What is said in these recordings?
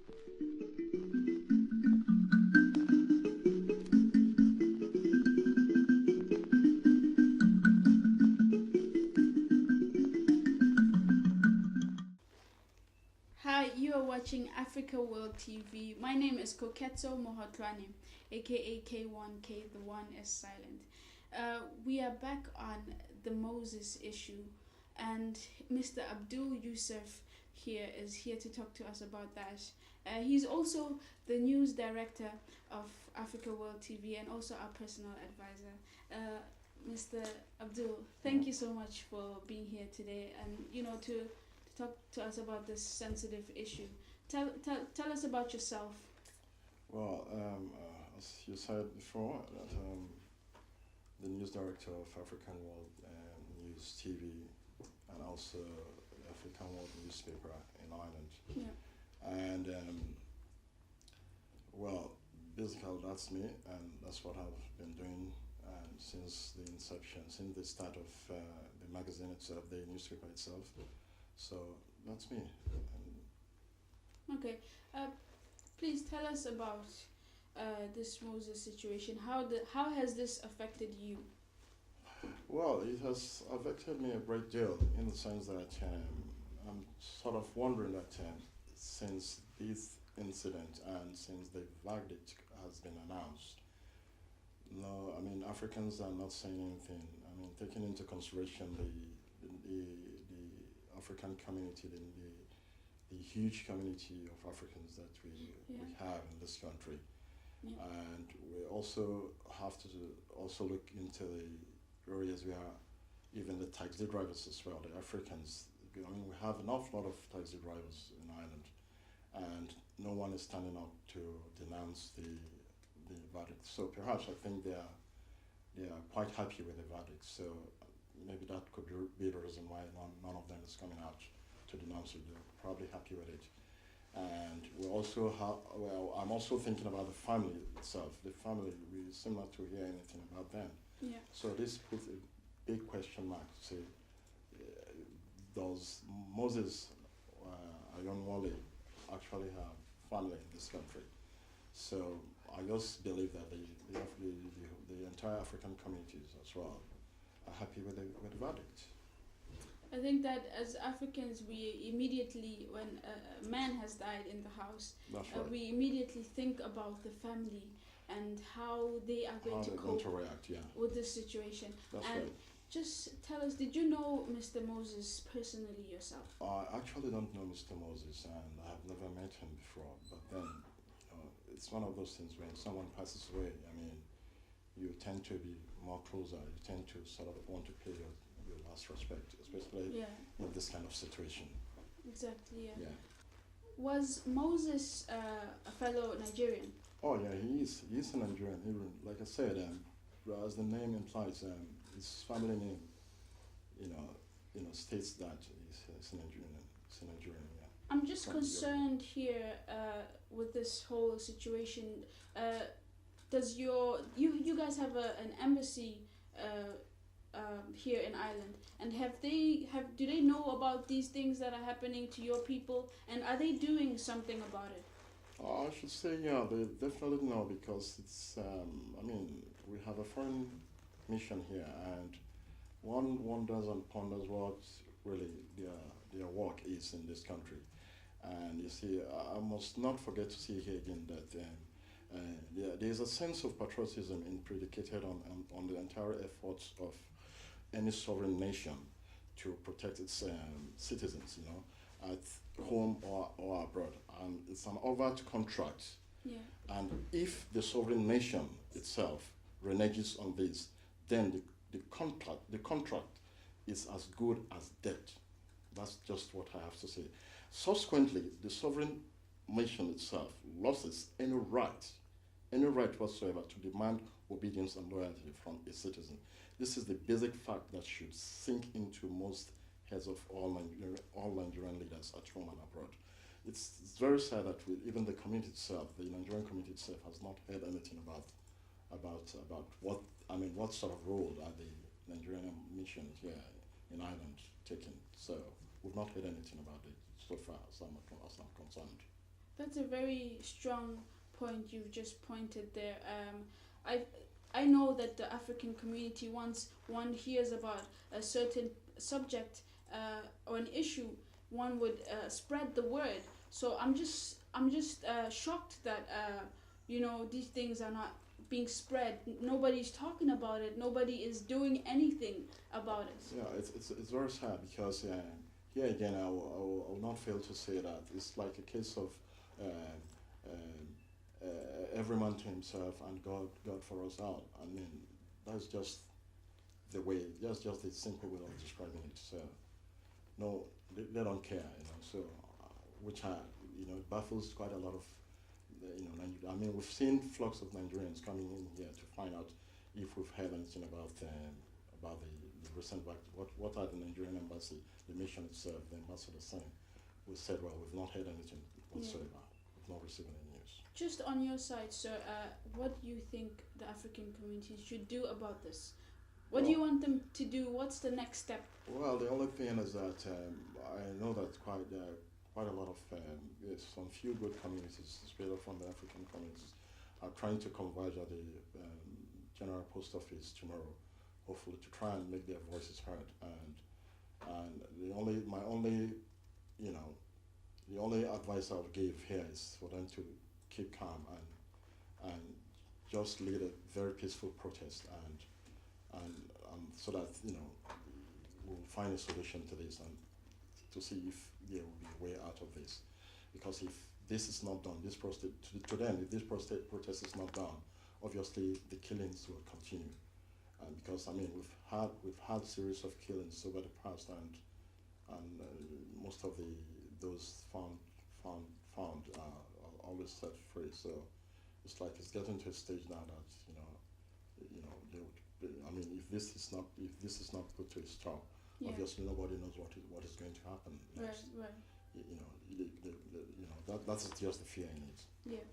Hi, you are watching Africa World TV. My name is Koketso Mohotlwane, aka K1K, the one is silent. We are back on the Moses issue, and Mr. Abdul Yusuf here is here to talk to us about that. He's also the news director of Africa World TV and also our personal advisor. Mr. Abdul, thank you so much for being here today and to talk to us about this sensitive issue. Tell us about yourself. Well, as you said before, that the news director of African World News TV and also African World newspaper in Ireland. Yeah. And well, basically that's me, and that's what I've been doing since the inception, since the start of the magazine itself, the newspaper itself. So that's me. Okay. Please tell us about this Moses situation. How has this affected you? Well, it has affected me a great deal in the sense that I'm sort of wondering that since this incident and since the verdict has been announced, no, I mean Africans are not saying anything. I mean, taking into consideration the African community, the huge community of Africans that we have in this country. Yeah. And we also have to also look into the areas where even the taxi drivers as well, the Africans, I mean, we have an awful lot of taxi drivers in Ireland, and no one is standing up to denounce the verdict. So perhaps I think they are quite happy with the verdict. So maybe that could be the reason why none of them is coming out to denounce it. They're probably happy with it. And we also have, well, I'm also thinking about the family itself. The family, we seem not to hear anything about them. Yeah. So this puts a big question mark to say, does Moses Ayanwole actually have family in this country? So I just believe that the entire African communities as well are happy with the verdict. I think that as Africans, we immediately, when a man has died in the house, right. We immediately think about the family and how they are going to cope with this situation. That's and right. Just tell us, did you know Mr. Moses personally yourself? I actually don't know Mr. Moses, and I have never met him before. But then, it's one of those things when someone passes away, I mean, you tend to be more closer. You tend to sort of want to pay your last respect, especially in this kind of situation. Exactly, yeah. Was Moses a fellow Nigerian? Oh yeah, he is. He's a Nigerian. Even like I said, as the name implies, his family name, states that he's a Nigerian. He's a Nigerian. Yeah. I'm just concerned here with this whole situation. Does you guys have an embassy here in Ireland, and do they know about these things that are happening to your people, and are they doing something about it? I should say, yeah, they definitely know, because it's, I mean, we have a foreign mission here, and one wonders and ponders what really their work is in this country. And you see, I must not forget to say here again that there is a sense of patriotism predicated on the entire efforts of any sovereign nation to protect its citizens, at home or abroad. And it's an overt contract. Yeah. And if the sovereign nation itself reneges on this, then the contract is as good as dead. That's just what I have to say. Subsequently, the sovereign nation itself loses any right whatsoever to demand obedience and loyalty from a citizen. This is the basic fact that should sink into most heads of all Nigerian leaders at home and abroad. It's very sad that even the community itself, the Nigerian community itself, has not heard anything about what sort of role are the Nigerian mission here in Ireland taking. So we've not heard anything about it so far, as I'm concerned. That's a very strong point you've just pointed there. I know that the African community, once one hears about a certain subject or an issue, one would spread the word. So I'm just shocked that these things are not being spread. Nobody's talking about it. Nobody is doing anything about it. Yeah, it's very sad because here again, I will not fail to say that it's like a case of every man to himself and God for us all. I mean, that's just the way, just the simple way of describing it. So, no, they don't care, So, which it baffles quite a lot of, I mean, we've seen flocks of Nigerians coming in here to find out if we've heard anything about the recent what are the Nigerian embassy, the mission itself, the ambassador saying. We said, well, we've not heard anything whatsoever. Yeah. We've not received any news. Just on your side, sir, what do you think the African communities should do about this? What do you want them to do? What's the next step? Well, the only thing is that I know that quite a lot of some few good communities, especially from the African communities, are trying to converge at the General Post Office tomorrow, hopefully to try and make their voices heard. And the only advice I would give here is for them to keep calm and just lead a very peaceful protest and so that we'll find a solution to this and to see if there will be a way out of this. Because if this is not done, this protest to them, if this protest is not done, obviously the killings will continue. Because I mean we've had series of killings over the past and most of those found are always set free. So it's like it's getting to a stage now that I mean if this is not put to a stop, obviously nobody knows what is going to happen next. Right. That's just the fear in it. Yeah.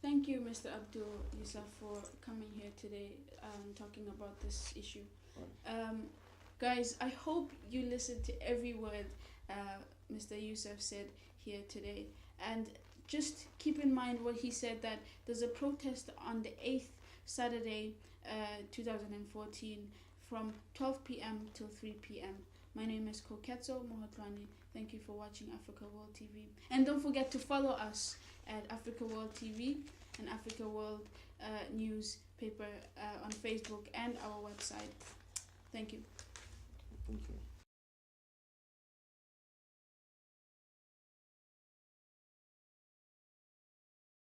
Thank you, Mr. Abdul Yusuf, for coming here today and talking about this issue. Right. Guys, I hope you listened to every word Mr. Yusuf said here today. And just keep in mind what he said, that there's a protest on the 8th Saturday, 2014 from 12 p.m. till 3 p.m. My name is Koketso Mohotlani. Thank you for watching Africa World TV. And don't forget to follow us at Africa World TV and Africa World Newspaper on Facebook and our website. Thank you. Thank you.